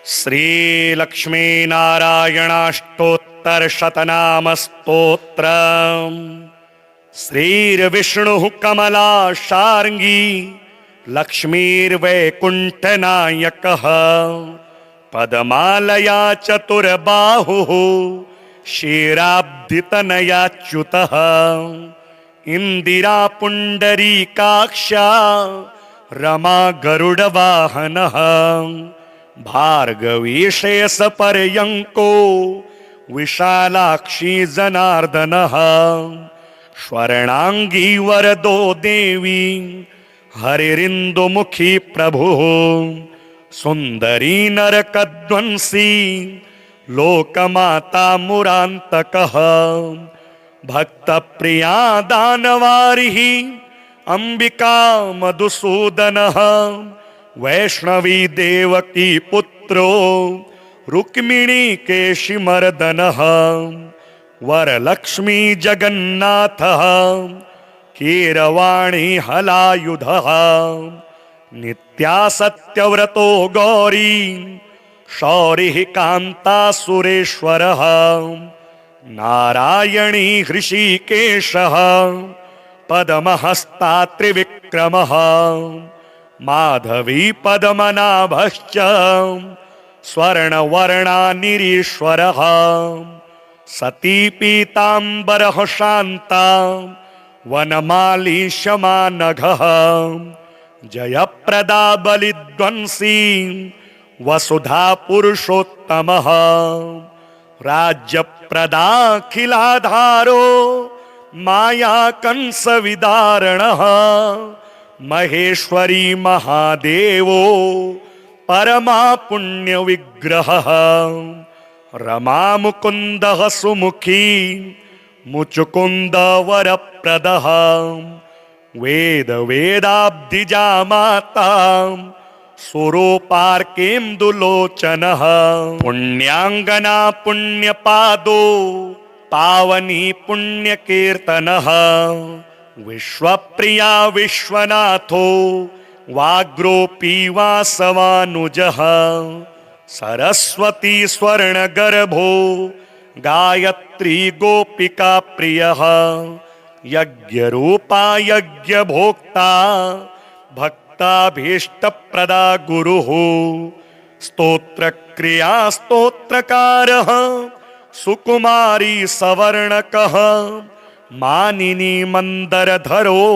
श्रीलक्ष्मीनारायणाष्टोत्तरशतनामस्तोत्रम्। श्रीर्विष्णुः कमलाशार्ङ्गी लक्ष्मीर्वैकुण्ठनायकः। पद्मालया चतुर्बाहुः क्षीराब्धितनयाच्युतः। इन्दिरा पुण्डरीकाक्षा रमा गरुडवाहनः। भार्गवी शेषपर्यङ्को विशालाक्षी जनार्दनः। स्वर्णांगी वरदो देवी हरिरिन्दुमुखी प्रभुः। सुन्दरी नरकध्वंसी लोकमाता मुरान्तकः। भक्तप्रिया दानवारिः अंबिका मधुसूदनः। वैष्णवी देवकी पुत्रो रुक्मिणी केशिमर्दनः। वरलक्ष्मी जगन्नाथः कीरवाणी हलायुधः। नित्यासत्यव्रतो गौरी शौरिः कान्ता सुरेश्वरः। नारायणी हृषीकेशः पद्महस्ता त्रिविक्रमः। माधवी पद्मनाभश्च स्वर्णवर्णानिरीश्वरः। सती पीताम्बरः शान्ता वनमाली शमानघः। जयप्रदा बलिध्वंसी वसुधा पुरुषोत्तमः। राज्यप्रदाखिलाधारो माया कंसविदारणः। महेश्वरी महादेवो परमा पुण्य विग्रहः। रमा मुकुन्दः सुमुखी मुचुकुंद वरप्रदः। वेद वेदाब्धिजा माता सुरूपार्केन्दुलोचनः। पुण्याङ्गना पुण्यपादो पावनी पुण्यकीर्तनः। विश्वप्रिया विश्वनाथो वाग्रोपी वासवानुजः। सरस्वती स्वर्णगर्भो गायत्री गोपिका प्रियः। यज्ञरूपा यज्ञभोक्ता भक्ताभीष्टप्रदा गुरुः। स्तोत्रक्रिया स्तोत्रकारः सुकुमारी सवर्णकः। मानिनी मंदरधरो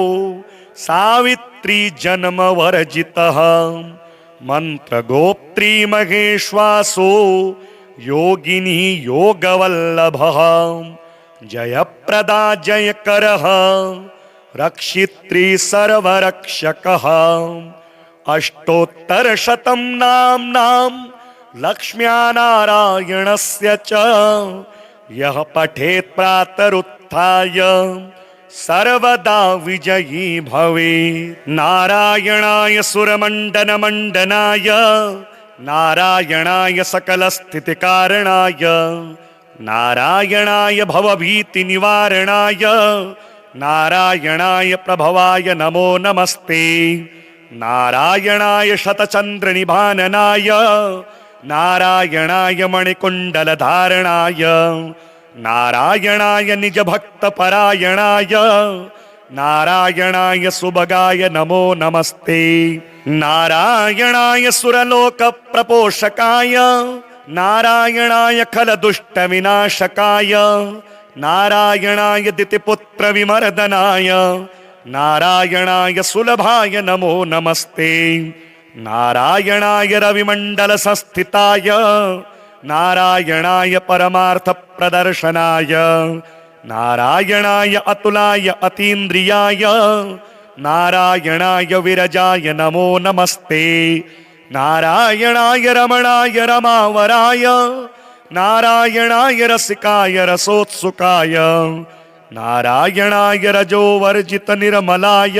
सावित्री जन्मवर्जितः। मंत्रगोप्त्री महेश्वासो योगिनी योगवल्लभः। जयप्रदा जयकरः रक्षित्री सर्वरक्षकः। अष्टोत्तरशतं नाम्नां लक्ष्म्या नारायणस्य च यः पठेत् प्रातरुत्थाय सर्वदा विजयी भवेत्। नारायणाय सुरमण्डनमण्डनाय नारायणाय सकलस्थितिकारणाय नारायणाय भवभीतिनिवारणाय नारायणाय प्रभवाय नमो नमस्ते। नारायणाय शतचन्द्रनिभाननाय नारायणाय मणिकुण्डलधारणाय नारायणाय निजभक्तपरायणाय नारायणाय सुभगाय नमो नमस्ते। नारायणाय सुरलोकप्रपोषकाय नारायणाय खलदुष्टविनाशकाय नारायणाय दितिपुत्रविमर्दनाय नारायणाय सुलभाय नमो नमस्ते। नारायणाय रविमण्डलसंस्थिताय नारायणाय परमार्थप्रदर्शनाय नारायणाय अतुलाय अतीन्द्रियाय नारायणाय विरजाय नमो नमस्ते। नारायणाय रमणाय रमावराय नारायणाय रसिकाय रसोत्सुकाय नारायणाय रजोवर्जित निर्मलाय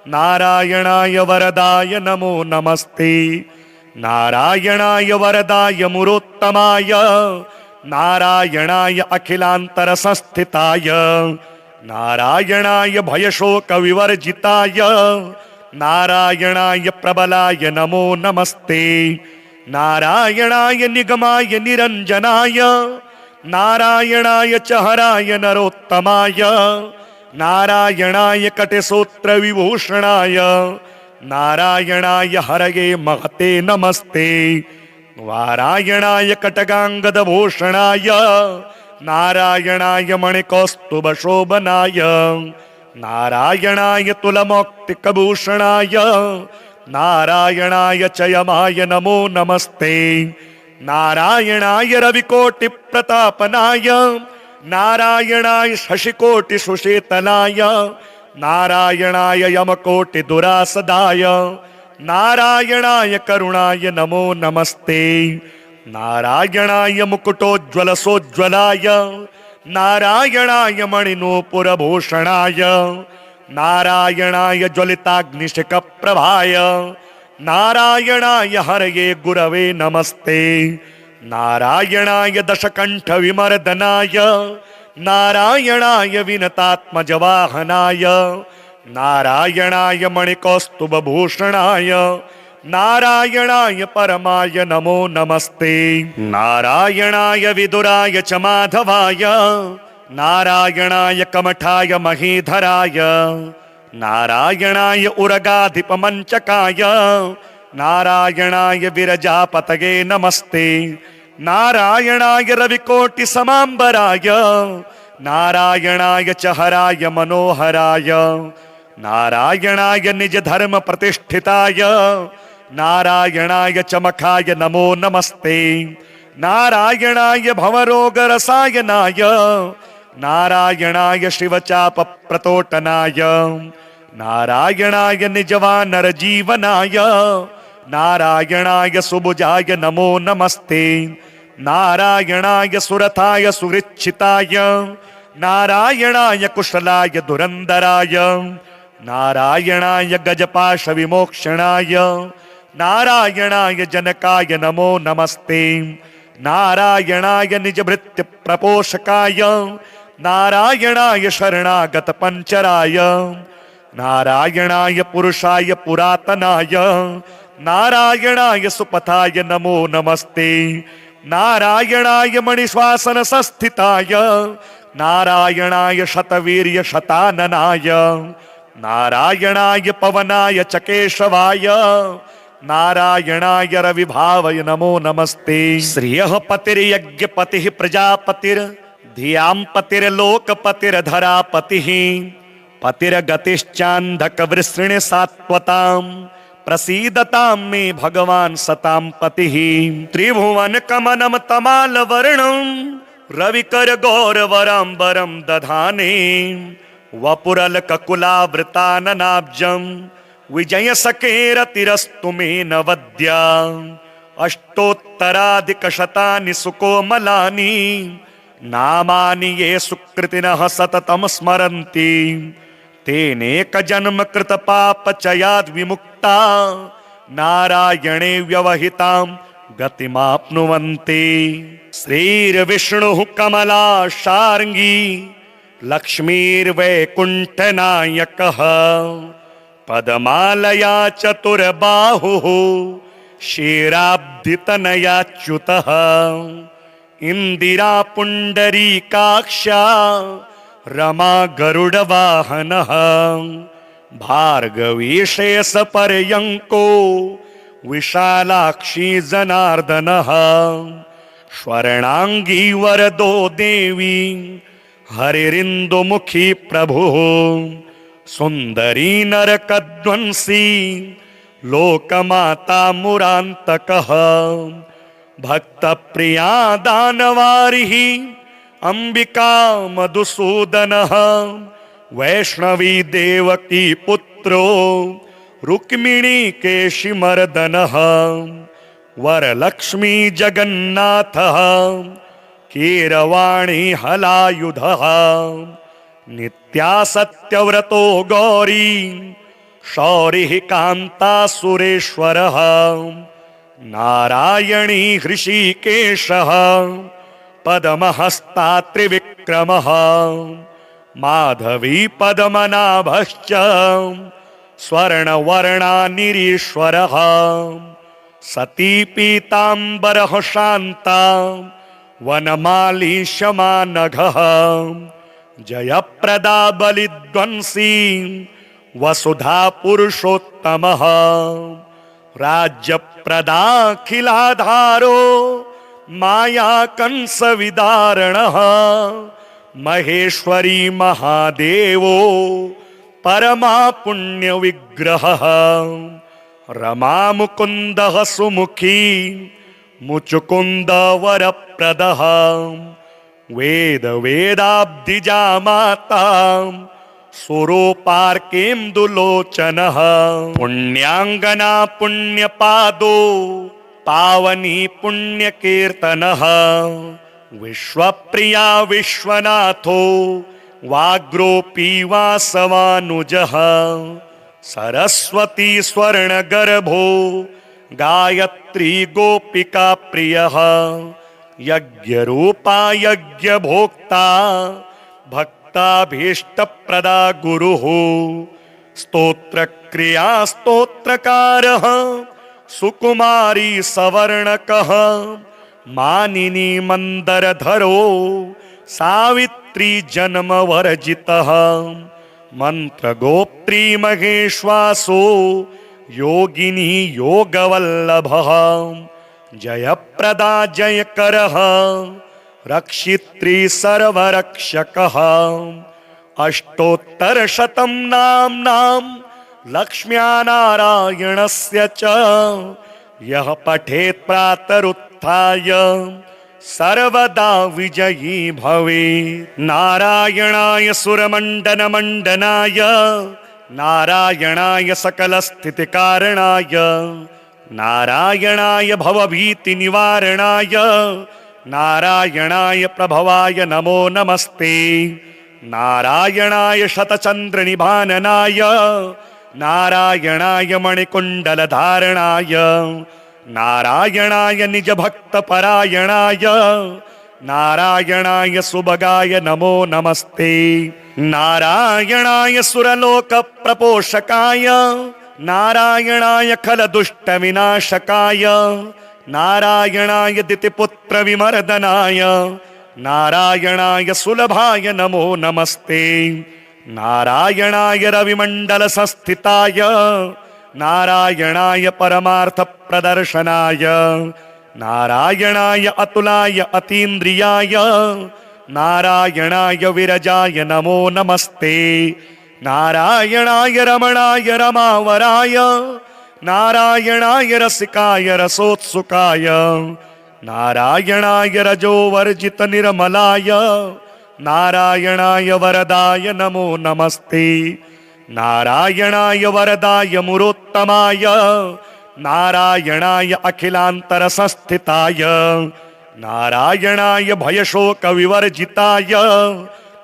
नारायणाय वरदाय नमो नमस्ते। नारायणाय वरदाय मुरोत्तमाय नारायणाय अखिलान्तरसंस्थिताय नारायणाय भयशोकविवर्जिताय नारायणाय प्रबलाय नमो नमस्ते। नारायणाय निगमाय निरंजनाय नारायणाय च हराय नरोत्तमाय नारायणाय कटिसूत्र विभूषणाय नारायणाय हरये महते नमस्ते नारायणाय कटगांगदभूषणाय नारायणाय मणिकौस्तुभशोभनाय नारायणाय तुलमौक्तिकभूषणाय नारायणाय च यमाय नमो नमस्ते नारायणाय रविकोटिप्रतापनाय नारायणाय शशिकोटिसुशीतलाय नारायणाय यमकोटिदुरासदाय नारायणाय करुणाय नमो नमस्ते नारायणाय मुकुटोज्ज्वलसोज्ज्वलाय नारायणाय मणिनूपुरभूषणाय नारायणाय ज्वलिताग्निशिखप्रभाय नारायणाय हरये गुरवे नमस्ते नारायणाय दशकण्ठविमर्दनाय नारायणाय विनतात्मजवाहनाय नारायणाय मणिकौस्तुभभूषणाय नारायणाय परमाय नमो नमस्ते नारायणाय विदुराय च माधवाय नारायणाय कमठाय महीधराय नारायणाय उरगाधिपमञ्चकाय नारायणाय विरजापतये नमस्ते नारायणाय रविकोटिसमाम्बराय नारायणाय च हराय मनोहराय नारायणाय निजधर्म प्रतिष्ठिताय नारायणाय चमखाय नमो नमस्ते नारायणाय भवरोगरसायनाय नारायणाय शिवचापप्रतोटनाय नारायणाय निजवानरजीवनाय नारायणाय सुभुजाय नमो नमस्ते नारायणाय सुरथाय सुहृच्छिताय नारायणाय कुशलाय दुरंदराय नारायणाय गजपाशविमोक्षणाय नारायणाय जनकाय नमो नमस्ते नारायणाय निजभृत्यप्रपोषकाय नारायणाय शरणागतपञ्चराय नारायणाय पुरुषाय पुरातनाय नारायणाय सुपथाय नमो नमस्ते नारायणाय मणिश्वासनसंस्थिताय नारायणाय शतवीर्य शताननाय नारायणाय पवनाय च केशवाय नारायणाय रविभावय नमो नमस्ते श्रियः पतिर्यज्ञपतिः प्रजापतिर्धियां पतिर्लोकपतिर्धरापतिः पतिर्गतिश्चान्धकवृषृणि सात्वतां प्रसीदतां मे भगवान् सतां पतिः त्रिभुवनकमलं तमालवर्णं रविकर गौरवराम्बरं दधाने वपुरलककुलावृताननाब्जं विजयसखेरतिरस्तु मे नवद्या अष्टोत्तराधिकशतानि सुकोमलानि नामानि ये सुकृतिनः सततं स्मरन्ति तेनेकजन्म कृतपापचयाद् विमुक्ता नारायणे व्यवहितां गतिमाप्नुवन्ति श्रीर्विष्णुः कमलाशार्ङ्गी लक्ष्मीर्वैकुण्ठनायकः पदमालया चतुर्बाहुः क्षीराब्धितनयाच्युतः इंदिरा पुण्डरीकाक्षा रमा गरुडवाहनः भार्गवी शेषपर्यङ्को विशालाक्षी जनार्दनः स्वर्णांगी वरदो देवी हरिरिन्दुमुखी प्रभुः सुंदरी नरकध्वंसी लोकमाता मुरान्तकः भक्तप्रिया दानवारिः अंबिका मधुसूदनः वैष्णवी देवकी पुत्रो रुक्मिणी केशिमर्दनः वरलक्ष्मी जगन्नाथः कीरवाणी हलायुधः नित्यासत्यव्रतो गौरी शौरिः कान्ता सुरेश्वरः नारायणी हृषीकेशः पद्महस्ता त्रिविक्रमः माधवी पद्मनाभश्च स्वर्णवर्णानिरीश्वरः સતી પીતાંબરઃ શાંતા વનમાલી શમાનઘ જયપ્રદા બલિદ્વંસી વસુધા પુરુષોત્તમઃ રાજ્યપ્રદાખિલાધારો માયા કંસ વિદારણઃ મહેશ્વરી મહાદેવો પરમા પુણ્ય વિગ્રહ રમા મુકુંદ સુમુખી મુચુકુંદ વરપ્રદ વેદ વેદાબ્ધિજા માતા સુરોપાર્કેન્દુલોચન પુણ્યાંગના પુણ્યપાદો પાવની પુણ્યકીર્તન વિશ્વપ્રિયા વિશ્વનાથો વાગ્રોપી વાસવાનુજ સરસ્વતી સ્વર્ણગર્ભો ગાયત્રી ગોપિકા પ્રિય યજ્ઞરૂપા યજ્ઞભોક્તા ભક્તાભીષ્ટપ્રદા ગુરુ સ્તોત્રક્રિયા સ્તોત્રકાર સુકુમારી સવર્ણક માનિની મંદરધરો સાવિત્રી જન્મ વર્જિત મંત્રગોપ્ત્રી મહેશ્વાસો યોગિની યોગવલ્લભ જયપ્રદા જયકર રક્ષિત્રી સર્વરક્ષક અષ્ટોત્તરશતમ નામ્નાં લક્ષ્મ્યા નારાયણસ્ય ચ યહ પઠેત પ્રાતરુત્થાય સર્વદા વિજયી ભવેત નારાયણાય સુરમંડન મંડનાય નારાયણાય સકલ સ્થિતિ કારણાય નારાયણાય ભવભીતિ નિવારણાય નારાયણાય પ્રભવાય નમો નમસ્તે નારાયણાય શતચંદ્ર નિભાનનાય નારાયણાય મણિકુંડલ ધારણાય નારાયણાય નિજ ભક્ત પરાયણાય નારાયણાય સુભગાય નમો નમસ્તે નારાયણાય સુરલોક પ્રપોષકાય નારાયણાય ખલ દુષ્ટ વિનાશકાય નારાયણાય દિતિપુત્ર વિમર્દનાય નારાયણાય સુલભાય નમો નમસ્તે નારાયણાય રવિમંડલ સંસ્થિતાય નારાયણાય પરમાર્થ પ્રદર્શનાય નારાયણાય અતુલાય અતીન્દ્રિયાય નારાયણાય વિરજાય નમો નમસ્તે નારાયણાય રમણાય રમાવરાય નારાયણાય રસિકાય રસોત્સુકાય નારાયણાય રજોવર્જિત નિર્મલાય નારાયણાય વરદાય નમો નમસ્તે નારાયણાય વરદાય મુરોત્તમાય નારાયણાય અખિલાંતર સંસ્થિતાય નારાયણાય ભયશોક વિવર્જિતાય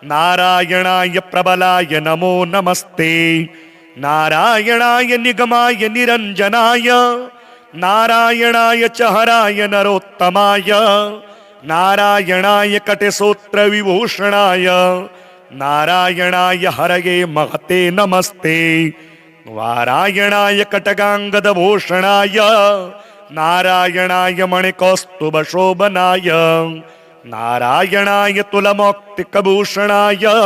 નારાયણાય પ્રબલાય નમો નમસ્તે નારાયણાય નિગમાય નિરંજનાય નારાયણાય ચ હરાય નરોત્તમાય નારાયણાય કટિસૂત્ર વિભૂષણાય નારાયણાય હરયે મહતે નમસ્તે નારાયણાય કટગાંગદ ભૂષણાય નારાયણાય મણિકૌસ્તુભ શોભનાય નારાયણાય તુલમૌક્તિકભૂષણાય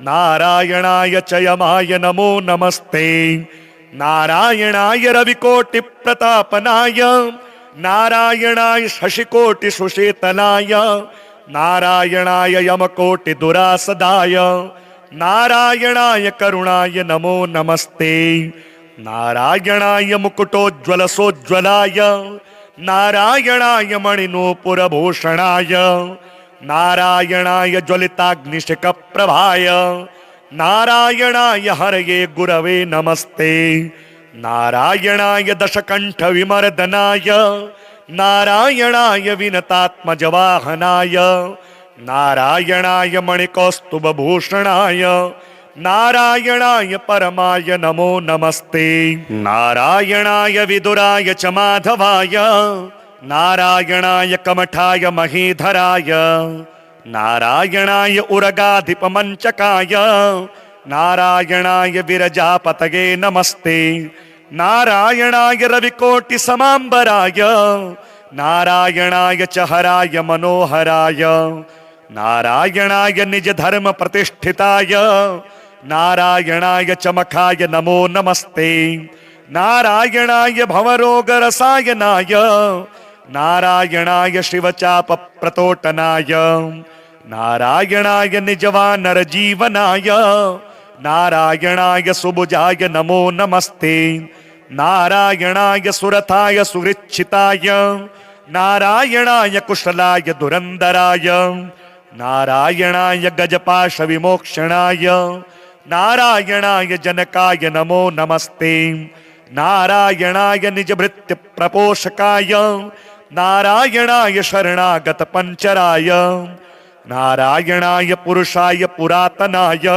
નારાયણાય ચ યમાય નમો નમસ્તે નારાયણાય રવિકોટિ પ્રતાપનાય નારાયણાય શશિકોટિ સુશીતલાય નારાયણાય યમકોટિ દુરાસદાય નારાયણાય કરુણાય નમો નમસ્તે નારાયણાય મુકુટોજ્વલ સોજ્વલાય નારાયણાય મણિનૂપુરભૂષણાય નારાયણાય જ્વલિતાગ્નિશિક પ્રભાય નારાયણાય હરયે ગુરવે નમસ્તે નારાયણાય દશકંઠ વિમર્દનાય નારાયણાય વિનતાત્મજ વાહનાય નારાયણાય મણિકૌસ્તુભ ભૂષણાય નારાયણાય પરમાય નમો નમસ્તે નારાયણાય વિદુરાય ચ માધવાય નારાયણાય કમઠાય મહીધરાય નારાયણાય ઉરગાધિપ મંચકાય નારાયણાય વિરજાપતગે નમસ્તે नारायणाय रविकोटि समांबराय नारायणाय च हराय मनोहराय नारायणाय निज धर्म प्रतिष्ठिताय नारायणाय च मखाय नमो नमस्ते नारायणाय भवरोगरसायनाय नारायणाय शिवचाप प्रतोटनाय नारायणाय निजवानर जीवनाय नारायणाय सुभुजाय नमो नमस्ते नारायणाय सुरथाय सुहृच्छिताय नारायणाय कुशलाय दुरंदराय नारायणाय गजपाश विमोक्षणाय नारायणाय जनकाय नमो नमस्ते नारायणाय निजभृत्य प्रपोषकाय नारायणाय शरणागत पंचराय नारायणाय पुरुषाय पुरातनाय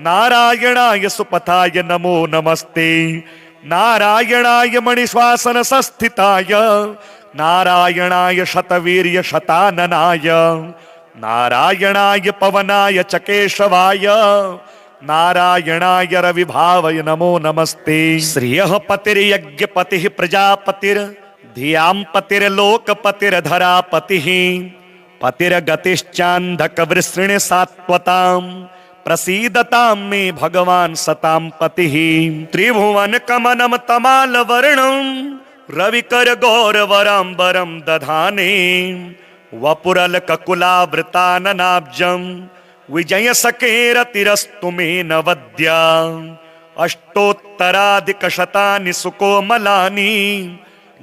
नारायणाय सुपथाय नमो नमस्ते नारायणाय मणिश्वासन संस्थिताय नारायणाय शतवीर्य शताननाय नारायणाय पवनाय च केशवाय नारायणाय रविभावय नमो नमस्ते श्रियः पतिर्यज्ञपतिः प्रजापतिर्धियां पतिर्लोकपतिर्धरापतिः पतिर्गतिश्चान्धकवृसृणि सात्वतां प्रसीदतां मे भगवान् सतां पतिः त्रिभुवन कमनं तमालवर्णं रविकर गौरवराम्बरं दधाने वपुरलककुलावृताननाब्जं विजयसखेरतिरस्तु मे नवद्या अष्टोत्तराधिकशतानि सुकोमलानि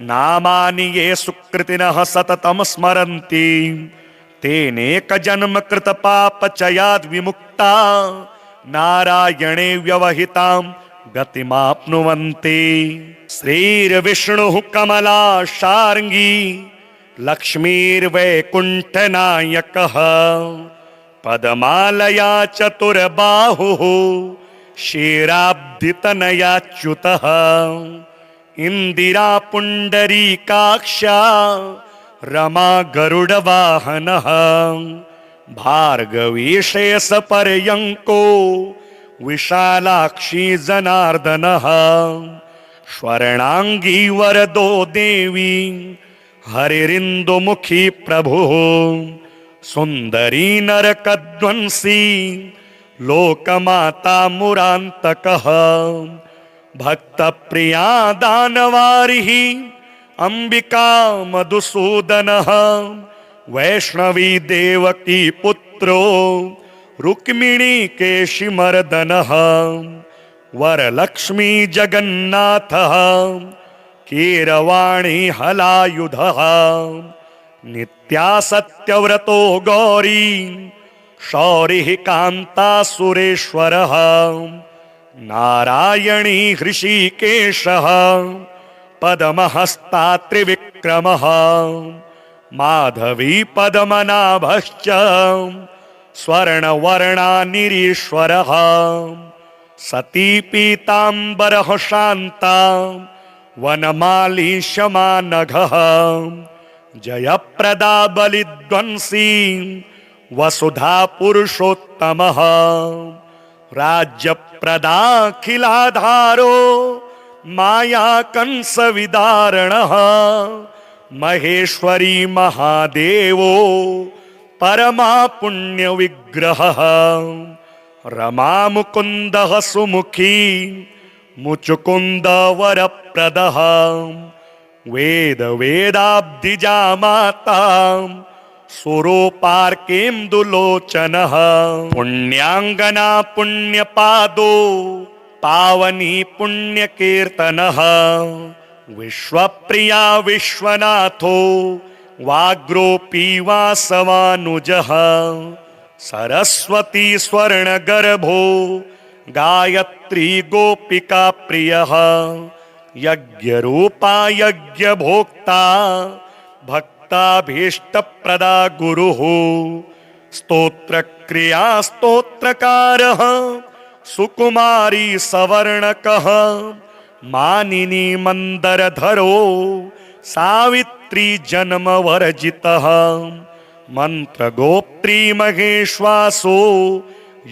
नामानि ये सुकृतिनः सततं स्मरन्ति तेनेकजन्म कृतपापचयाद् विमुक्ता नारायणे व्यवहितां गतिमाप्नुवन्ति श्रीर्विष्णुः कमलाशार्ङ्गी लक्ष्मीर्वैकुण्ठनायकः पदमालया चतुर्बाहुः क्षीराब्धितनयाच्युतः इंदिरा पुंडरीकाक्षा रमा गरुडवाहनः भार्गवी शेषपर्यंको विशालाक्षी जनार्दनः स्वर्णांगी वरदो देवी हरिरिन्दुमुखी प्रभुः सुंदरी नरकध्वंसी लोकमाता मुरांतकः भक्त प्रिया दानवारिः अंबिका मधुसूदनः वैष्णवी देवकी पुत्रो रुक्मिणी केशिमर्दनः वरलक्ष्मी जगन्नाथः कीरवाणी हलायुधः नित्या सत्यव्रतो गौरी शौरिः कान्ता सुरेश्वरः नारायणी हृषिकेशः पद्महस्ता त्रिविक्रमः माधवी पद्मनाभश्च स्वर्णवर्णानिरीश्वरः सती पीताम्बरः शान्ता वनमाली शमानघः जयप्रदा बलिध्वंसी वसुधा पुरुषोत्तमः राज्यप्रदाखिलाधारो माया कंस विदारणः महेश्वरी महादेवो परमा पुण्य विग्रहः रमा मुकुंदः सुमुखी मुचुकुंद वरप्रदः वेद वेदाब्धिजा माता सुरोपार्केन्दुलोचनः पुण्याङ्गना पुण्यपादो पावनी पुण्यकीर्तनः विश्वप्रिया विश्वनाथो वाग्रोपी वासवानुजः सरस्वती स्वर्णगर्भो गायत्री गोपिका प्रियः यज्ञरूपा यज्ञभोक्ता भक्ताभीष्टप्रदा गुरुः स्तोत्रक्रिया स्तोत्रकारः सुकुमारी सवर्णकः मानिनी मंदरधरो सावित्री जन्मवर्जितः मंत्रगोत्री महेश्वासो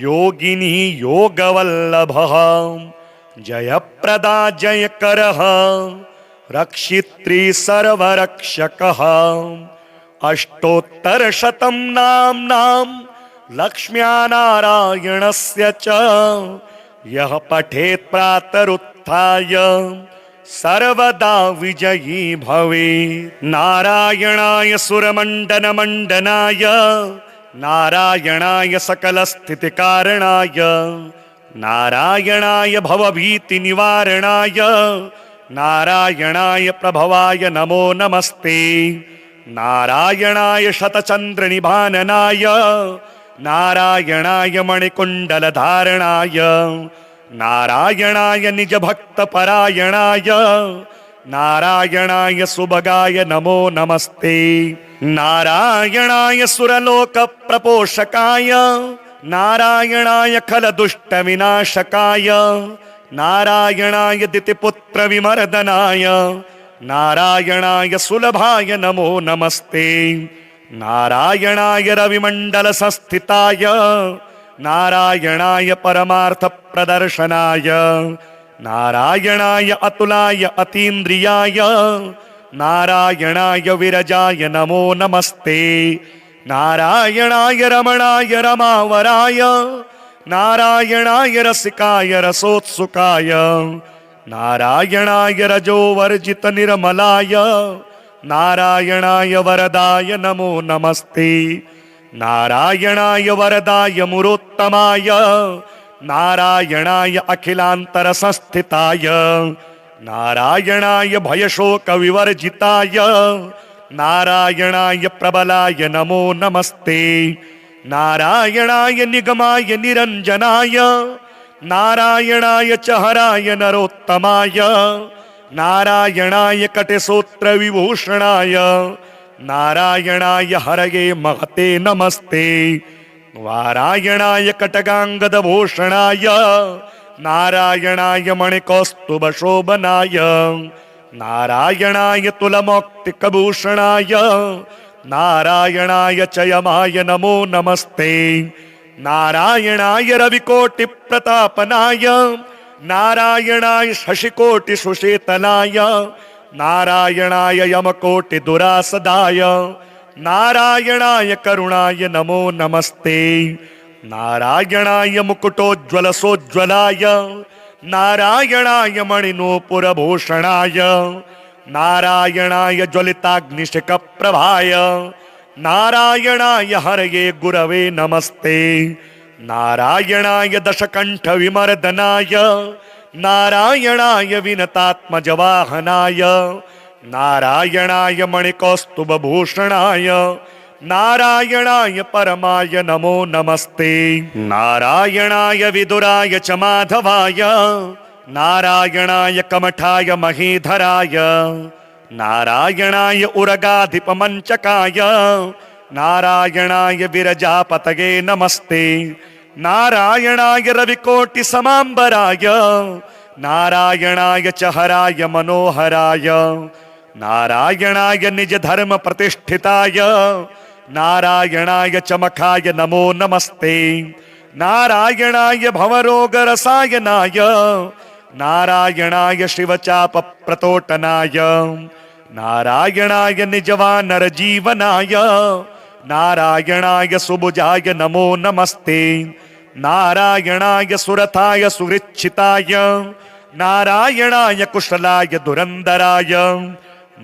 योगिनी योगवल्लभः जयप्रदा जयकरः रक्षित्री सर्वरक्षकः अष्टोत्तरशतं नाम्नां लक्ष्म्या नारायणस्य च यः पठेत् प्रातरुत्थाय सर्वदा विजयी भवेत्। नारायणाय सुरमण्डनमण्डनाय नारायणाय सकलस्थितिकारणाय नारायणाय भवभीतिनिवारणाय नारायणाय प्रभवाय नमो नमस्ते। नारायणाय शतचन्द्रनिभाननाय नारायणाय मणिकुण्डलधारणाय नारायणाय निजभक्तपरायणाय नारायणाय सुभगाय नमो नमस्ते। नारायणाय सुरलोकप्रपोषकाय नारायणाय खलदुष्टविनाशकाय नारायणाय दितिपुत्रविमर्दनाय नारायणाय सुलभाय नमो नमस्ते। नारायणाय रविमण्डलसंस्थिताय नारायणाय परमार्थप्रदर्शनाय नारायणाय अतुलाय अतीन्द्रियाय नारायणाय विरजाय नमो नमस्ते। नारायणाय रमणाय रमावराय नारायणाय रसिकाय रसोत्सुकाय नारायणाय रजोवर्जित निर्मलाय नारायणाय वरदाय नमो नमस्ते। नारायणाय वरदाय मुरोत्तमाय नारायणाय अखिलान्तरसंस्थिताय नारायणाय भयशोकविवर्जिताय नारायणाय प्रबलाय नमो नमस्ते। नारायणाय निगमाय निरञ्जनाय नारायणाय च हराय नरोत्तमाय नारायणाय कटिसूत्रविभूषणाय नारायणाय हरये महते नमस्ते। नारायणाय कटगाङ्गदभूषणाय नारायणाय मणिकौस्तुभशोभनाय नारायणाय तुलमौक्तिकभूषणाय नारायणाय च यमाय नमो नमस्ते। नारायणाय रविकोटिप्रतापनाय नारायणाय शशिकोटिसुशीतलाय नारायणाय यमकोटिदुरासदाय नारायणाय करुणाय नमो नमस्ते। नारायणाय मुकुटोज्ज्वलसोज्ज्वलाय नारायणाय मणिनूपुरभूषणाय नारायणाय ज्वलिताग्निशिखप्रभाय नारायणाय हरये गुरवे नमस्ते। नारायणाय दशकण्ठविमर्दनाय नारायणाय विनतात्मजवाहनाय नारायणाय मणिकौस्तुभभूषणाय नारायणाय परमाय नमो नमस्ते। नारायणाय विदुराय च माधवाय नारायणाय कमठाय महीधराय नारायणाय उरगाधिपमञ्चकाय नारायणाय विरजापतये नमस्ते। नारायणाय रविकोटिसमाम्बराय नारायणाय च हराय मनोहराय नारायणाय निजधर्मप्रतिष्ठिताय नारायणाय च मखाय नमो नमस्ते। नारायणाय भवरोगरसायनाय नारायणाय शिवचापप्रतोटनाय नारायणाय निजवानरजीवनाय नारायणाय सुभुजाय नमो नमस्ते। नारायणाय सुरथाय सुहृच्छिताय नारायणाय कुशलाय धुरन्धराय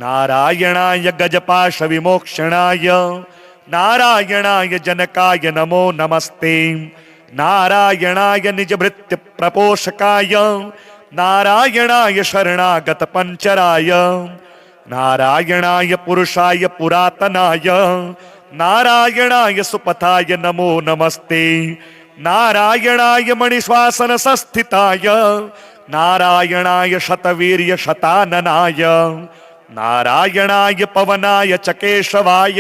नारायणाय गजपाशविमोक्षणाय नारायणाय जनकाय नमो नमस्ते। नारायणाय निजभृत्यप्रपोषकाय नारायणाय शरणागतपञ्चराय नारायणाय पुरुषाय पुरातनाय नारायणाय सुपथाय नमो नमस्ते। नारायणाय मणिश्वासनसंस्थिताय नारायणाय शतवीर्य शताननाय नारायणाय पवनाय च केशवाय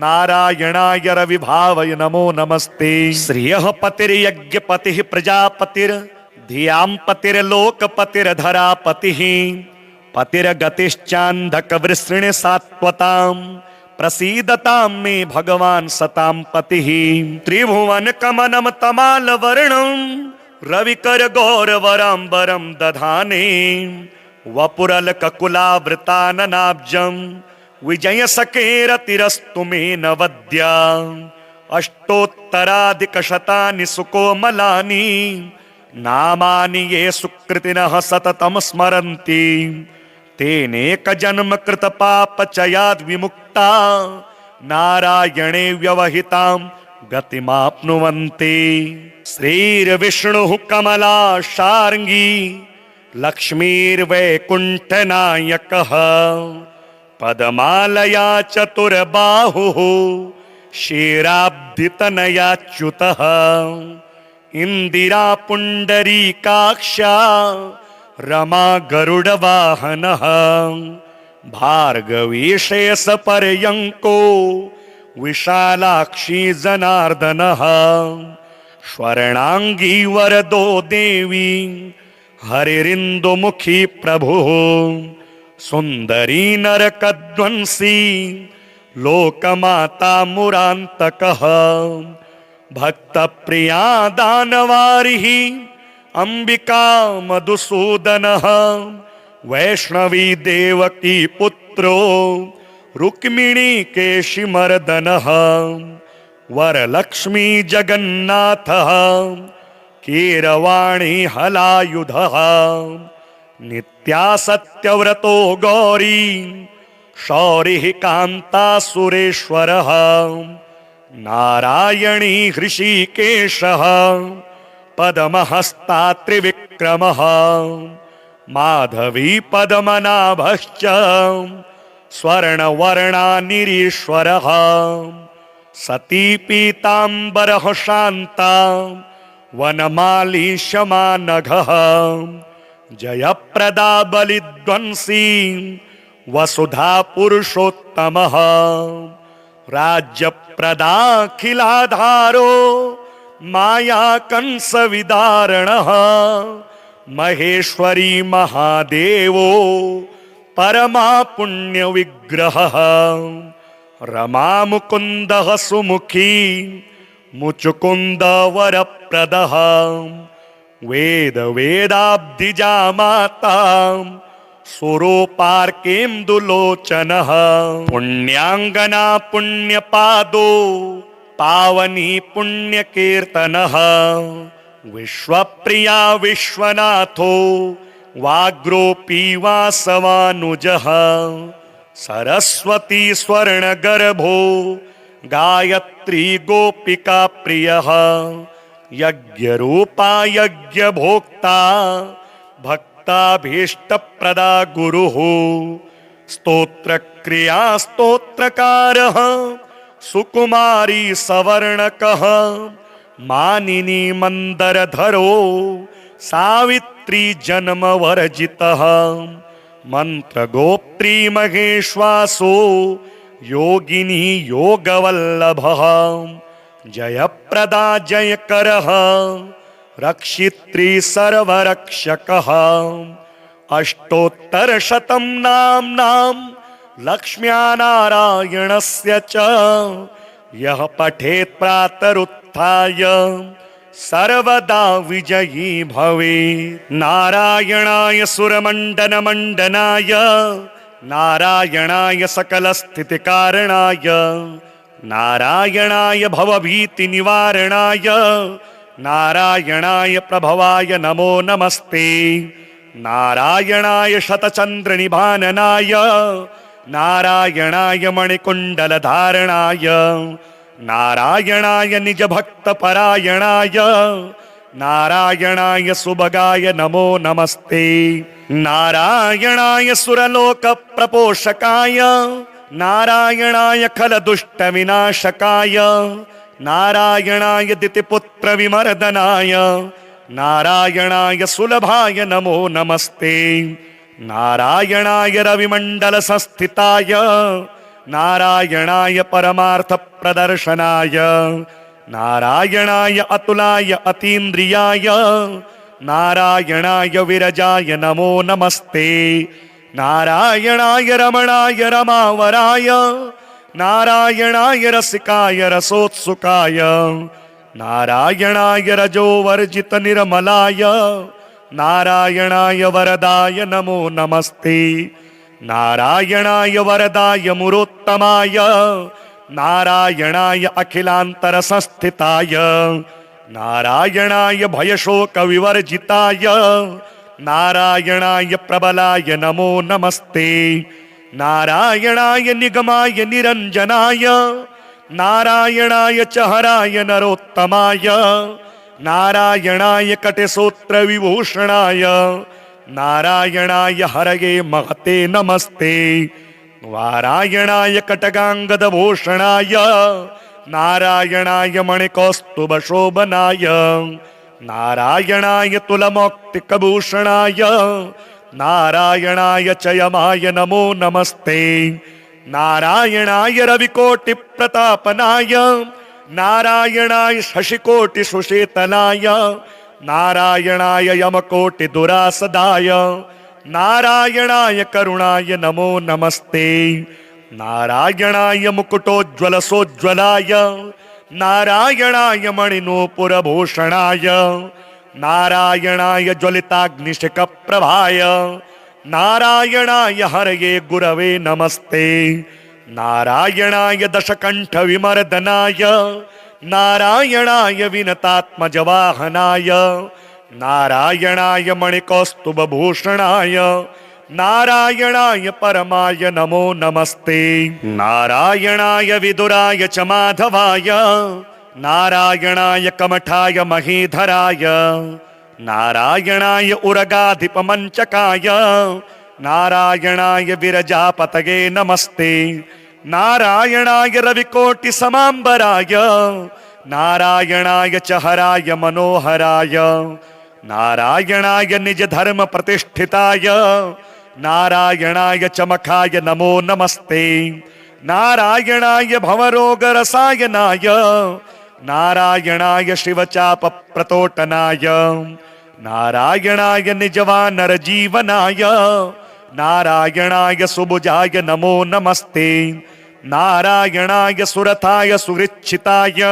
नारायणाय रविभावय नमो नमस्ते। श्रियः पतिर्यज्ञपतिः प्रजापतिर्धियां पतिर्लोकपतिर्धरापतिः पतिर्गतिश्चान्धकवृषृणि सात्वतां प्रसीदतां मे भगवान् सतां पतिः। त्रिभुवन कमनं तमालवर्णं रविकर गौरवराम्बरं दधाने वपुरलककुलावृताननाब्जं विजयसखेरतिरस्तु मे नवद्या अष्टोत्तराधिकशतानि सुकोमलानि नामानि ये सुकृतिनः सततं स्मरन्ति तेनेकजन्मकृतपापचयाद् विमुक्ता नारायणे व्यवहितां गतिमाप्नुवन्ति। श्रीर्विष्णुः कमलाशार्ङ्गी लक्ष्मीर्वैकुण्ठनायकः पद्मालया चतुर्बाहुः क्षीराब्धितनयाच्युतः इंदिरा पुण्डरीकाक्षा रमा गरुडवाहनः भार्गवी शेषपर्यङ्को विशालाक्षी जनार्दनः स्वर्णांगी वरदो देवी हरिरिन्दुमुखी प्रभुः सुन्दरी नरकध्वंसी लोकमाता मुरान्तकः भक्तप्रिया दानवारिः अंबिका मधुसूदनः वैष्णवी देवकी पुत्रो रुक्मिणी केशिमर्दनः वरलक्ष्मी जगन्नाथः कीरवाणी हलायुधः नित्यासत्यव्रतो गौरी शौरिः कान्ता सुरेश्वरः नारायणी हृषीकेशः पद्महस्ता त्रिविक्रमः माधवी पद्मनाभश्च स्वर्णवर्णानिरीश्वरः सती पीताम्बरः शान्ता वनमाली शमानघः जयप्रदा बलिध्वंसी वसुधा पुरुषोत्तमः राज्यप्रदाखिलाधारो माया कंसविदारणः महेश्वरी महादेवो परमा पुण्यविग्रहः रमा मुकुन्दः सुमुखी मुचुकुन्द वरप्रदः वेद वेदाब्धिजा माता सुरोपार्केन्दुलोचनः पुण्याङ्गना पुण्यपादो पावनी पुण्यकीर्तनः विश्वप्रिया विश्वनाथो वाग्रोपी वासवानुजः सरस्वती स्वर्णगर्भो गायत्री गोपिका प्रियः यज्ञरूपा यज्ञभोक्ता भक्ताभीष्टप्रदा गुरुः स्तोत्रक्रिया स्तोत्रकारः सुकुमारी सवर्णकः मानिनी मंदरधरो सावित्री जन्मवर्जितः मंत्रगोप्त्री महेश्वासो योगिनी योगवल्लभः जयप्रदा जयकरः रक्षित्री सर्वरक्षकः अष्टोत्तरशतं नाम्नां लक्ष्म्या नारायणस्य च यः पठेत् प्रातरुत्थाय सर्वदा विजयी भवेत्। नारायणाय सुरमण्डनमण्डनाय नारायणाय सकलस्थितिकारणाय नारायणाय भवभीतिनिवारणाय नारायणाय प्रभवाय नमो नमस्ते। नारायणाय शतचन्द्रनिभाननाय नारायणाय मणिकुण्डलधारणाय नारायणाय निजभक्तपरायणाय नारायणाय सुभगाय नमो नमस्ते। नारायणाय सुरलोकप्रपोषकाय नारायणाय खलदुष्टविनाशकाय नारायणाय दितिपुत्रविमर्दनाय नारायणाय सुलभाय नमो नमस्ते। नारायणाय रविमण्डलसंस्थिताय नारायणाय परमार्थप्रदर्शनाय नारायणाय अतुलाय अतीन्द्रियाय नारायणाय विरजाय नमो नमस्ते। नारायणाय रमणाय रमावराय नारायणाय रसिकाय रसोत्सुकाय नारायणाय रजोवर्जित निर्मलाय नारायणाय वरदाय नमो नमस्ते नारायणाय वरदाय मुरोत्तमाय नारायणाय अखिलांतर संस्थिताय नारायणाय भयशोक विवर्जिताय नारायणाय प्रबलाय नमो नमस्ते नारायणाय निगमाय निरंजनाय नारायणाय च हराय नरोत्तमाय नारायणाय कटिसूत्र विभूषणाय नारायणाय हरये महते नमस्ते नारायणाय कटगांगदभूषणाय नारायणाय मणिकौस्तुभशोभनाय नारायणाय तुलमौक्तिकभूषणाय नारायणाय च यमाय नमो नमस्ते नारायणाय रविकोटिप्रतापनाय नारायणाय शशिकोटिसुशीतलाय नारायणाय यमकोटिदुरासदाय नारायणाय करुणाय नमो नमस्ते नारायणाय मुकुटोज्ज्वलसोज्ज्वलाय नारायणाय मणिनूपुरभूषणाय नारायणाय ज्वलिताग्निशिखप्रभाय नारायणाय हरये गुरवे नमस्ते नारायणाय दशकण्ठविमर्दनाय नारायणाय विनतात्मजवाहनाय नारायणाय मणिकौस्तुभभूषणाय नारायणाय परमाय नमो नमस्ते नारायणाय विदुराय च माधवाय नारायणाय कमठाय महीधराय नारायणाय उरगाधिपमञ्चकाय नारायणाय विरजापतये नमस्ते नारायणाय रविकोटिसमाम्बराय नारायणाय च हराय मनोहराय नारायणाय निजधर्म प्रतिष्ठिताय नारायणाय चमकाय नमो नमस्ते नारायणाय भवरोगरसायनाय नारायणाय शिवचापप्रतोटनाय नारायणाय निजवानरजीवनाय नारायणाय सुभुजाय नमो नमस्ते नारायणाय सुरथाय सुहृच्छिताय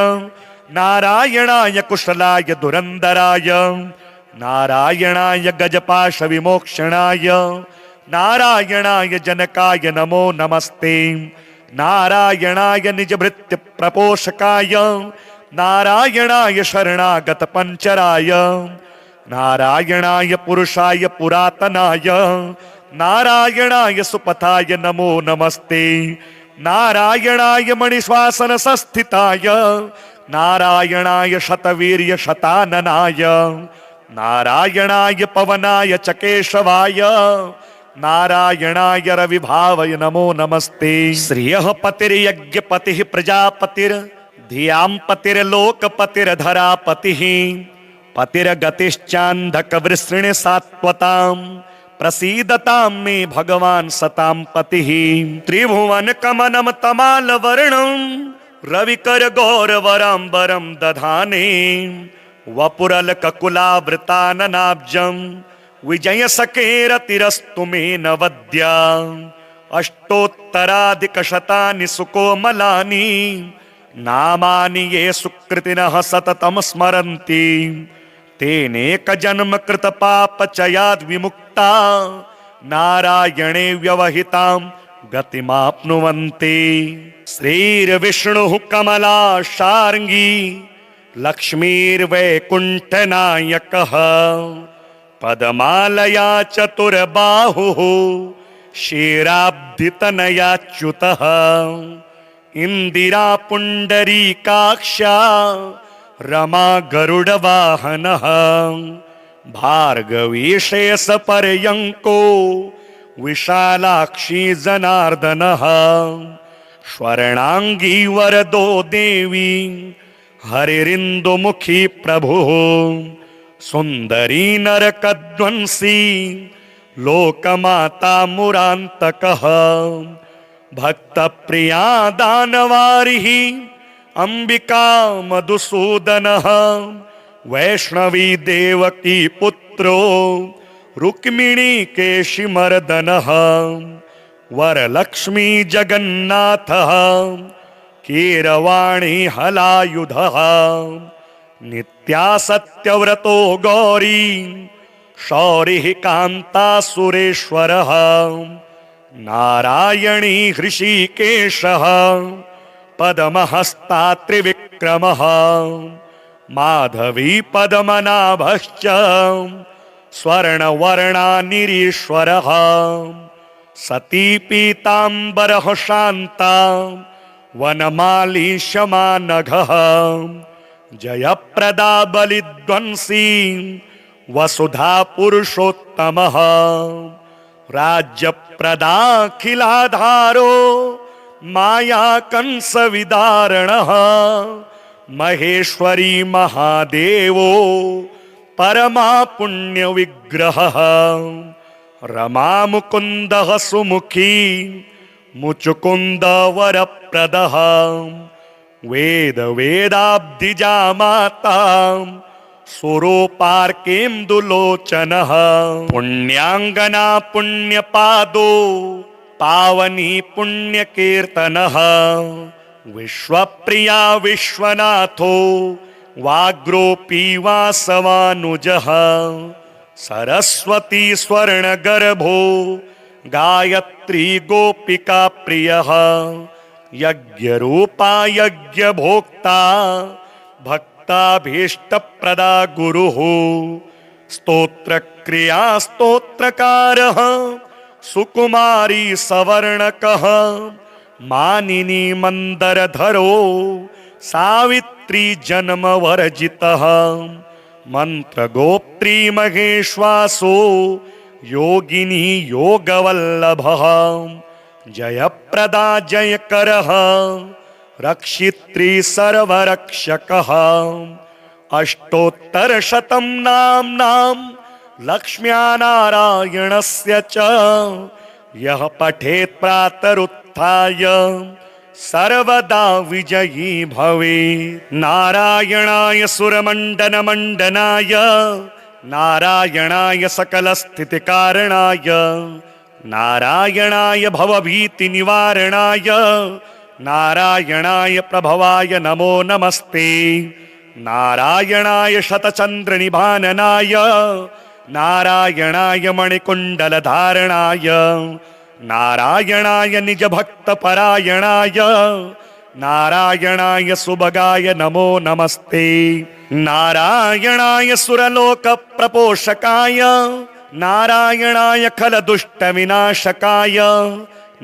नारायणाय कुशलाय दुरंदराय नारायणाय गजपाश विमोक्षणाय नारायणाय जनकाय नमो नमस्ते नारायणाय निजभृत्य प्रपोषकाय नारायणाय शरणागत पंचराय नारायणाय पुरुषाय पुरातनाय नारायणाय सुपथाय नमो नमस्ते नारायणाय मणिश्वासन संस्थिताय नारायणाय शतवीर्य शताननाय नारायणाय पवनाय च केशवाय नारायणाय रविभावय नमो नमस्ते श्रियः पतिर्यज्ञपतिः प्रजापतिर्धियां पतिर्लोकपतिर्धरापतिः पतिर्गतिश्चान्धकवृषृणि सात्वतां प्रसीदतां मे भगवान् सतां पतिः त्रिभुवन कमनं तमालवर्णं रविकर गौरवराम्बरं दधाने वपुरलककुलावृताननाब्जं विजयसखेरतिरस्तु मे नवद्या अष्टोत्तराधिकशतानि सुकोमलानि नामानि ये सुकृतिनः सततं स्मरन्ति तेनेकजन्म कृतपापचयाद् विमुक्ता नारायणे व्यवहितां गतिमाप्नुवन्ति श्रीर्विष्णुः कमलाशार्ङ्गी लक्ष्मीर्वैकुण्ठनायकः पदमालया चतुर्बाहुः क्षीराब्धितनयाच्युतः इंदिरा पुंडरीकाक्षा रमा गरुडवाहनः भार्गवीशेष पर्यंको विशालाक्षी जनार्दनः स्वर्णांगी वरदो देवी हरिरिंदुमुखी प्रभुः सुंदरी नरकध्वंसी लोकमाता मुरांतकः भक्त प्रिया दानवारिः अंबिका मधुसूदनः वैष्णवी देवकी पुत्रो रुक्मिणी केशिमर्दनः वरलक्ष्मी जगन्नाथः कीरवाणी हलायुधः नित्या सत्यव्रतो गौरी शौरिः कान्ता सुरेश्वरः नारायणी हृषीकेशः पद्महस्ता त्रिविक्रमः माधवी पद्मनाभश्च स्वर्णवर्णानिरीश्वरः सती पीताम्बरः शान्ता वनमाली शमानघः जयप्रदा बलिध्वंसी वसुधा पुरुषोत्तमः राज्यप्रदाखिलाधारो माया कंस विदारणः महेश्वरी महादेवो परमा पुण्य विग्रहः रमा मुकुंदः सुमुखी मुचुकुंद वरप्रदः वेद वेदाब्धिजा माता सुरोपार्केन्दुलोचनः पुण्याङ्गना पुण्यपादो पावनी पुण्यकीर्तनः विश्वप्रिया विश्वनाथो वाग्रोपी वासवानुजः सरस्वती स्वर्णगर्भो गायत्री गोपिका प्रियः यज्ञरूपा यज्ञभोक्ता भक्ताभीष्टप्रदा गुरुः स्तोत्रक्रिया स्तोत्रकारः सुकुमारी सवर्णकः मानिनी मंदरधरो सावित्री जन्मवर्जितः मंत्रगोत्री महेश्वासो योगिनी योगवल्लभः जयप्रदा जयकरः रक्षित्री सर्वरक्षकः अष्टोत्तरशतं नाम्नां लक्ष्म्यानारायणस्य च यः पठेत् प्रातरुत्थाय सर्वदा विजयी भवेत्। नारायणाय सुरमण्डनमण्डनाय नारायणाय सकलस्थितिकारणाय नारायणाय भवभीतिनिवारणाय नारायणाय प्रभवाय नमो नमस्ते। नारायणाय शतचन्द्रनिभाननाय नारायणाय मणिकुण्डलधारणाय नारायणाय निजभक्तपरायणाय नारायणाय सुभगाय नमो नमस्ते। नारायणाय सुरलोकप्रपोषकाय नारायणाय खलदुष्टविनाशकाय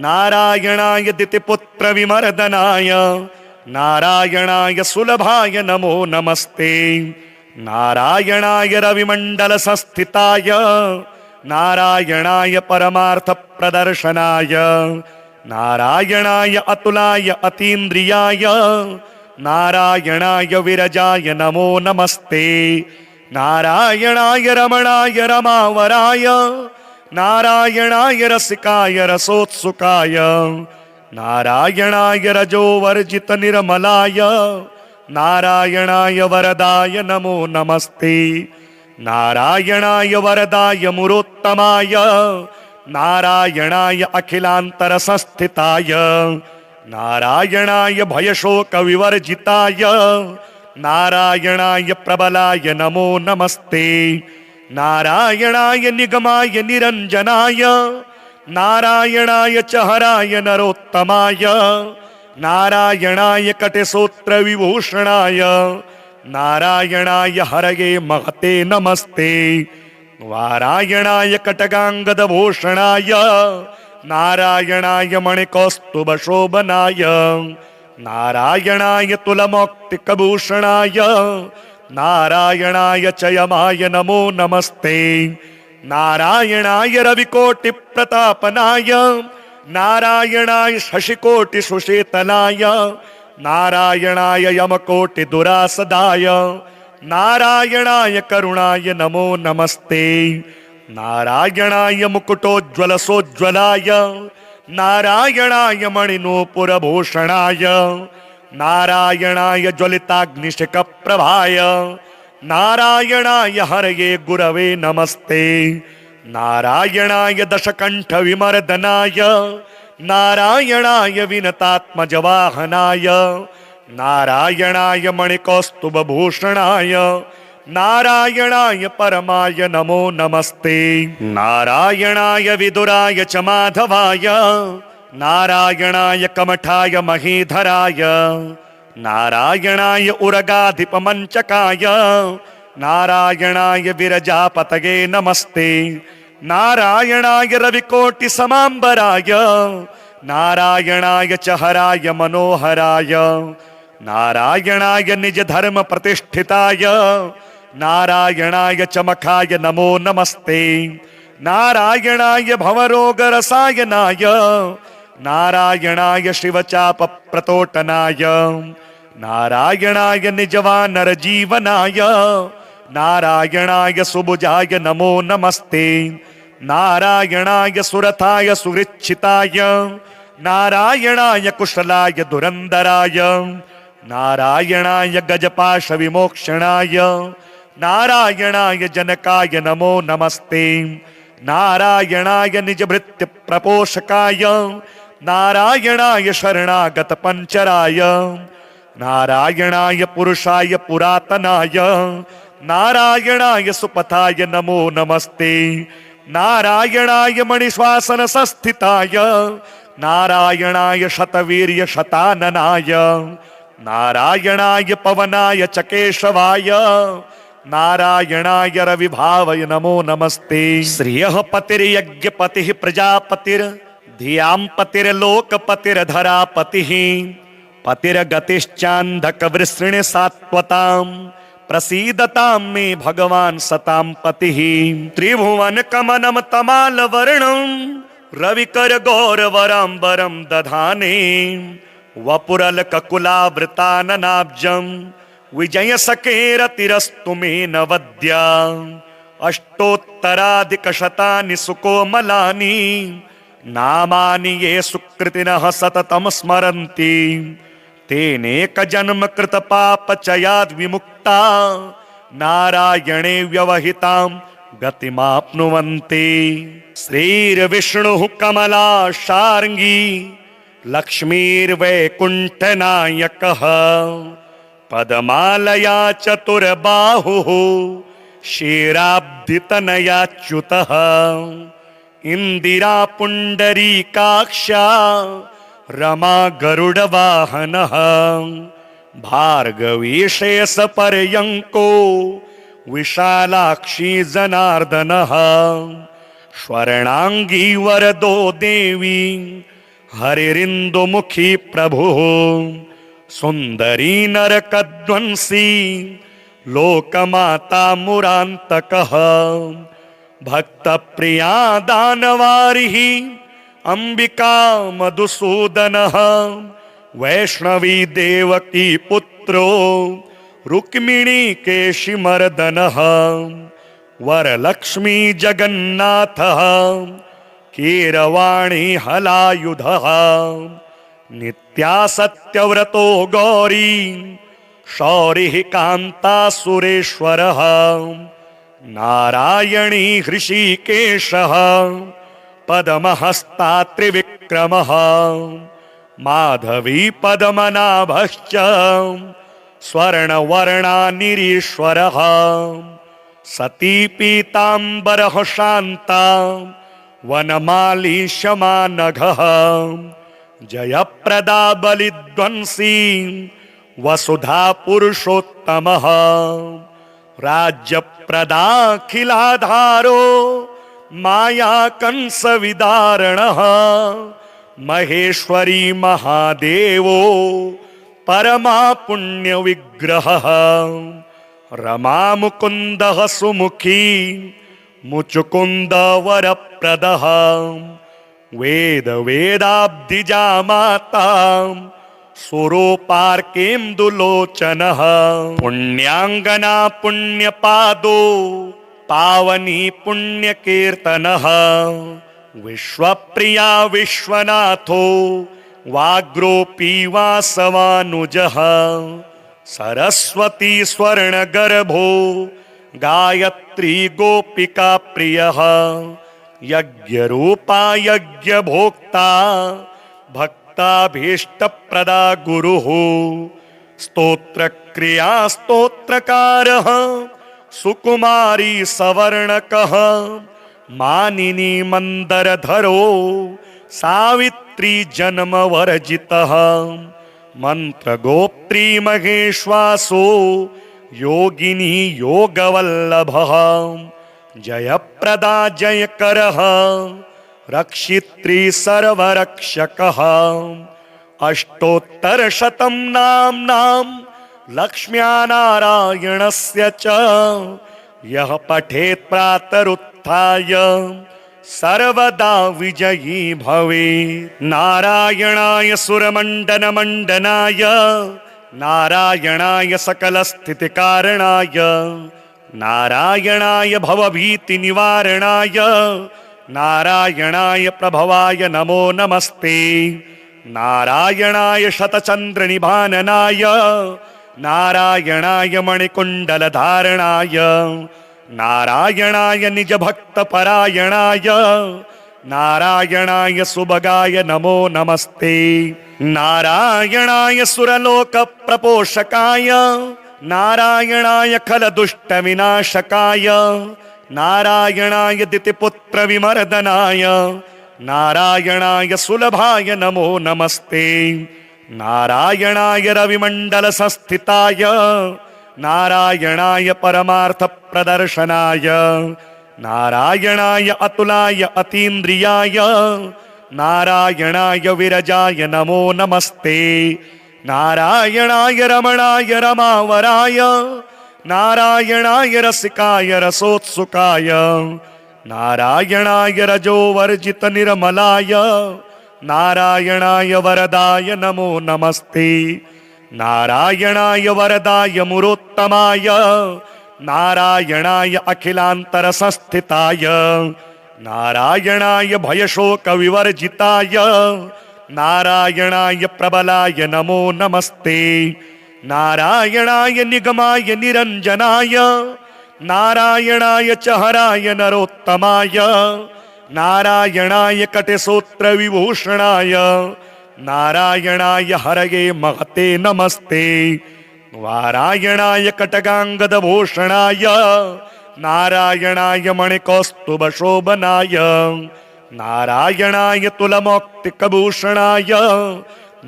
नारायणाय दितिपुत्रविमर्दनाय नारायणाय सुलभाय नमो नमस्ते। नारायणाय रविमण्डलसंस्थिताय नारायणाय परमार्थप्रदर्शनाय नारायणाय अतुलाय अतीन्द्रियाय नारायणाय विरजाय नमो नमस्ते। नारायणाय रमणाय रमावराय नारायणाय रसिकाय रसोत्सुकाय नारायणाय रजोवर्जित निर्मलाय नारायणाय वरदाय नमो नमस्ते। नारायणाय वरदाय मुरोत्तमाय नारायणाय अखिलान्तरसंस्थिताय नारायणाय भयशोकविवर्जिताय नारायणाय प्रबलाय नमो नमस्ते। नारायणाय निगमाय निरञ्जनाय नारायणाय च हराय नरोत्तमाय नारायणाय कटिसूत्रविभूषणाय नारायणाय हरये महते नमस्ते। नारायणाय कटकाङ्गदभूषणाय नारायणाय मणिकौस्तुभशोभनाय नारायणाय तुलमौक्तिकभूषणाय नारायणाय च यमाय नमो नमस्ते। नारायणाय रविकोटिप्रतापनाय नारायणाय शशिकोटिसुशीतलाय नारायणाय यमकोटिदुरासदाय नारायणाय करुणाय नमो नमस्ते। नारायणाय मुकुटोज्ज्वलसोज्ज्वलाय नारायणाय मणिनूपुरभूषणाय नारायणाय ज्वलिताग्निशिखप्रभाय नारायणाय हरये गुरवे नमस्ते। नारायणाय दशकण्ठविमर्दनाय नारायणाय विनतात्मजवाहनाय नारायणाय मणिकौस्तुभभूषणाय नारायणाय परमाय नमो नमस्ते। नारायणाय विदुराय च माधवाय नारायणाय कमठाय महीधराय नारायणाय उरगाधिपमञ्चकाय नारायणाय विरजापतये नमस्ते। नारायणाय रविकोटिसमाम्बराय नारायणाय च हराय मनोहराय नारायणाय निजधर्म प्रतिष्ठिताय नारायणाय चमकाय नमो नमस्ते। नारायणाय भवरोगरसायनाय नारायणाय शिवचाप प्रतोटनाय नारायणाय निजवानरजीवनाय नारायणाय सुभुजाय नमो नमस्ते। नारायणाय सुरथाय सुहृच्छिताय नारायणाय कुशलाय धुरंधराय नारायणाय गजपाश विमोक्षणाय नारायणाय जनकाय नमो नमस्ते। नारायणाय निजभृत्य प्रपोषकाय नारायणाय शरणागत पंचराय नारायणाय पुरुषाय पुरातनाय नारायणाय सुपथाय नमो नमस्ते। नारायणाय मणिश्वासन संस्थिताय नारायणाय शतवीर्य शताननाय नारायणाय पवनाय च केशवाय नारायणाय रविभावय नमो नमस्ते। श्रियः पतिर्यज्ञपतिः प्रजापतिर्धियां पतिर्लोकपतिर्धरापतिः पतिर्गतिश्चान्धकवृषृणि सात्वतां प्रसीदतां मे भगवान् सतां पतिः। त्रिभुवन कमनं तमालवर्णं रविकर गौरवराम्बरं दधाने वपुरलककुलावृताननाब्जं विजयसखेरतिरस्तु मे नवद्या। अष्टोत्तराधिकशतानि सुकोमलानि नामानि ये सुकृतिनः सततं स्मरन्ति तेनेकजन्म कृतपापचयाद् विमुक्ता नारायणे व्यवहितां गतिमाप्नुवन्ति। श्रीर्विष्णुः कमलाशार्ङ्गी लक्ष्मीर्वैकुण्ठनायकः पदमालया चतुर्बाहुः क्षीराब्धितनयाच्युतः इंदिरा पुण्डरीकाक्षा रमा गरुडवाहनः भार्गवीशेषपर्यङ्को विशालाक्षी जनार्दनः स्वर्णांगी वरदो देवी हरिरिन्दुमुखी प्रभुः सुंदरी नरकध्वंसी लोकमाता मुरान्तकः भक्तप्रिया दानवारिः अंबिका मधुसूदनः वैष्णवी देवकी पुत्रो रुक्मिणी केशिमर्दनः वरलक्ष्मी जगन्नाथः कीरवाणी हलायुधः नित्या सत्यव्रतो गौरी शौरिः कान्ता सुरेश्वरः नारायणी हृषीकेशः पद्महस्ता त्रिविक्रमः माधवी पद्मनाभश्च स्वर्णवर्णानिरीश्वरः सती पीताम्बरः शान्ता वनमाली शमानघः जयप्रदा बलिध्वंसी वसुधा पुरुषोत्तमः राज्यप्रदाखिलाधारो माया कंस विदारणः महेश्वरी महादेवो परमा पुण्य विग्रहः रमा मुकुंदः सुमुखी मुचुकुंद वरप्रदः वेद वेदाब्धिजा माता सुरोपार्केन्दुलोचनः पुण्याङ्गना पुण्यपादो पावनी पुण्यकीर्तनः विश्वप्रिया विश्वनाथो वाग्रोपी वासवानुजः सरस्वती स्वर्णगर्भो गायत्री गोपिका प्रियः यज्ञरूपा यज्ञभोक्ता भक्ताभीष्टप्रदा गुरुः स्तोत्रक्रिया स्तोत्रकारः सुकुमारी सवर्णकः मानिनी मंदरधरो सावित्री जन्मवर्जितः मंत्रगोप्त्री महेश्वासो योगिनी योगवल्लभः जयप्रदा जयकरः रक्षित्री सर्वरक्षकः अष्टोत्तरशतं नाम्नां लक्ष्म्या नारायणस्य च यः पठेत् प्रातरुत्थाय सर्वदा विजयी भवेत्। नारायणाय सुरमण्डनमण्डनाय नारायणाय सकलस्थितिकारणाय नारायणाय भवभीतिनिवारणाय नारायणाय प्रभवाय नमो नमस्ते। नारायणाय शतचन्द्रनिभाननाय नारायणाय मणिकुण्डलधारणाय नारायणाय निजभक्तपरायणाय नारायणाय सुभगाय नमो नमस्ते। नारायणाय सुरलोकप्रपोषकाय नारायणाय खलदुष्टविनाशकाय नारायणाय दितिपुत्रविमर्दनाय नारायणाय सुलभाय नमो नमस्ते। नारायणाय रविमण्डलसंस्थिताय नारायणाय परमार्थप्रदर्शनाय नारायणाय अतुलाय अतीन्द्रियाय नारायणाय विरजाय नमो नमस्ते। नारायणाय रमणाय रमावराय नारायणाय रसिकाय रसोत्सुकाय नारायणाय रजोवर्जित निर्मलाय नारायणाय वरदाय नमो नमस्ते। नारायणाय वरदाय मुरोत्तमाय नारायणाय अखिलान्तरसंस्थिताय नारायणाय भयशोकविवर्जिताय नारायणाय प्रबलाय नमो नमस्ते। नारायणाय निगमाय निरञ्जनाय नारायणाय च हराय नरोत्तमाय नारायणाय कटिसूत्रविभूषणाय नारायणाय हरये महते नमस्ते। नारायणाय कटगाङ्गदभूषणाय नारायणाय मणिकौस्तुभशोभनाय नारायणाय तुलमौक्तिकभूषणाय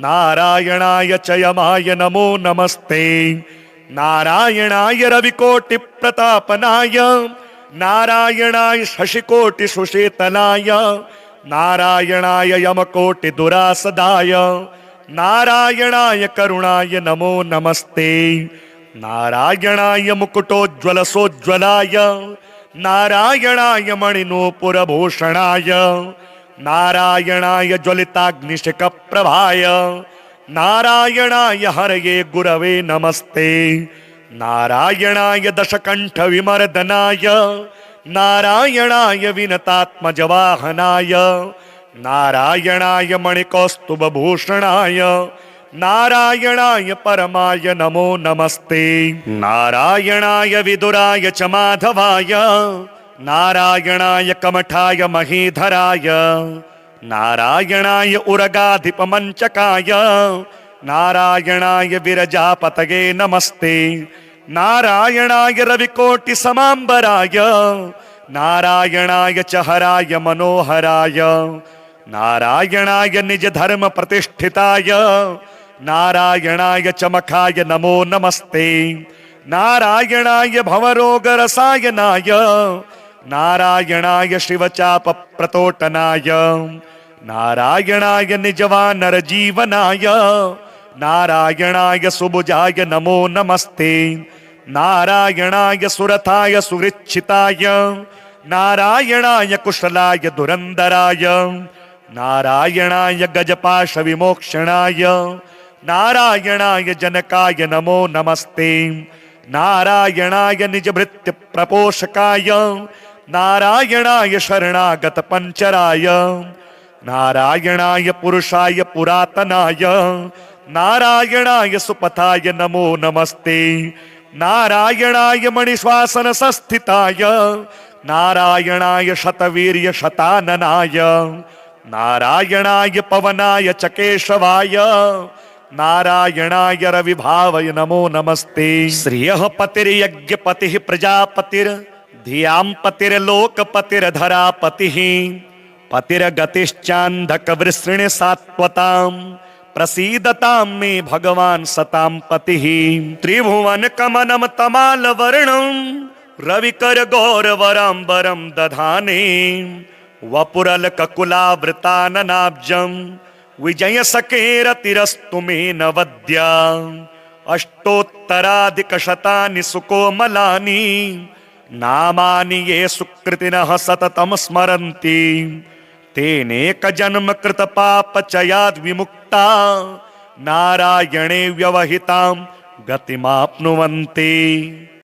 नारायणाय च यमाय नमो नमस्ते। नारायणाय रविकोटिप्रतापनाय नारायणाय शशिकोटिसुशीतलाय नारायणाय यमकोटिदुरासदाय नारायणाय करुणाय नमो नमस्ते। नारायणाय मुकुटोज्ज्वलसोज्ज्वलाय नारायणाय मणिनूपुरभूषणाय नारायणाय ज्वलिताग्निशिखप्रभाय नारायणाय हरये गुरवे नमस्ते। नारायणाय दशकण्ठविमर्दनाय नारायणाय विनतात्मजवाहनाय नारायणाय मणिकौस्तुभभूषणाय नारायणाय परमाय नमो नमस्ते। नारायणाय विदुराय च माधवाय नारायणाय कमठाय महीधराय नारायणाय उरगाधिपमञ्चकाय नारायणाय विरजापतये नमस्ते। नारायणाय रविकोटिसमाम्बराय नारायणाय च हराय मनोहराय नारायणाय निजधर्म प्रतिष्ठिताय नारायणाय च मखाय नमो नमस्ते। नारायणाय भवरोगरसायनाय नारायणाय शिवचापप्रतोटनाय नारायणाय निजवानरजीवनाय नारायणाय सुभुजाय नमो नमस्ते। नारायणाय सुरथाय सुहृच्छिताय नारायणाय कुशलाय धुरन्धराय नारायणाय गजपाशविमोक्षणाय नारायणाय जनकाय नमो नमस्ते। नारायणाय निजभृत्यप्रपोषकाय नारायणाय शरणागतपञ्चराय नारायणाय पुरुषाय पुरातनाय नारायणाय सुपथाय नमो नमस्ते। नारायणाय मणिश्वासनसंस्थिताय नारायणाय शतवीर्य शताननाय नारायणाय पवनाय च केशवाय नारायणाय रविभावय नमो नमस्ते। श्रियः पतिर्यज्ञपतिः प्रजापतिर्धियां पतिर्लोकपतिर्धरापतिः पतिर्गतिश्चान्धकवृषृणि सात्वताम् प्रसीदतां मे भगवान् सतां पतिः। त्रिभुवन कमनं तमालवर्णं रविकर गौरवराम्बरं दधाने वपुरलककुलावृताननाब्जं विजय सकेरतिरस्तु मे नवद्या। अष्टोत्तराधिकशतानि सुकोमलानि नामानि ये सुकृतिनः सततं स्मरन्ति तेनेक जन्म कृत पापचयाद् विमुक्ता नारायणे व्यवहितां गतिमाप्नुवन्ति।